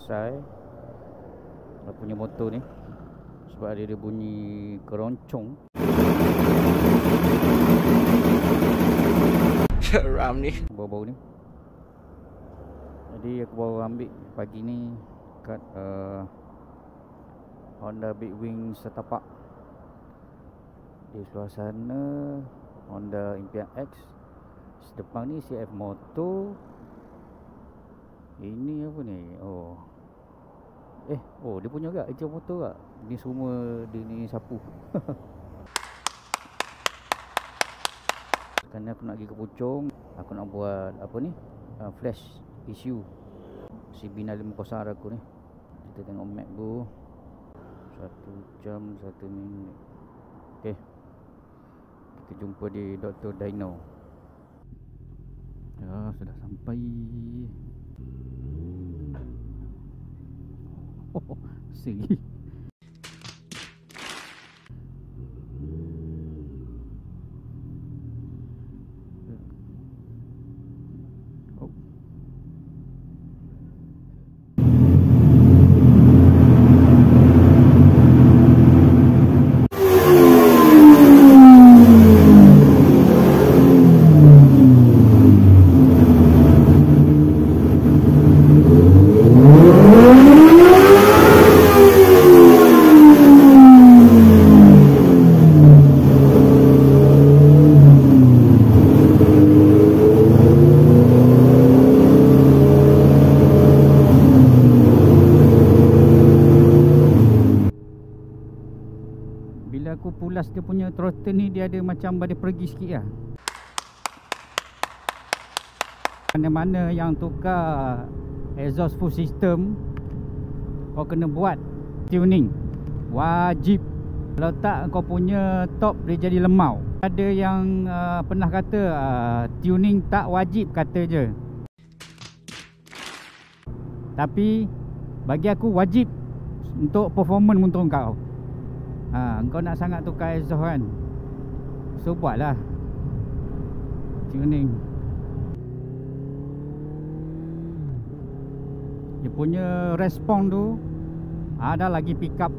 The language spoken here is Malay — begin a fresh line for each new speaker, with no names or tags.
selesai aku punya motor ni, sebab dia bunyi keroncong.
Seram ni
Bau-bau ni. Jadi aku baru ambil pagi ni kat Honda Big Wing setapak. Di sebelah sana Honda Impian X, depan ni CF Moto. Ini apa ni? Dia punya juga hijau motor tak? Ni semua dia ni sapu. Sekarang aku nak pergi ke Puchong. Aku nak buat apa ni? Flash issue CB650R aku ni. Kita tengok map dulu. 1 jam 1 minit. Okay, kita jumpa di Dr. Dino. Ya, sudah sampai. Segi. Bila aku pulas dia punya throttle ni, dia ada macam pada pergi sikit lah. Mana-mana yang tukar exhaust full system, kau kena buat tuning. Wajib. Kalau tak, kau punya top dia jadi lemau. Ada yang pernah kata tuning tak wajib, kata je. Tapi bagi aku wajib untuk performance motor kau. Kau nak sangat tukar exhaust kan, so buatlah tuning. Dia punya respon tu ada lagi pick up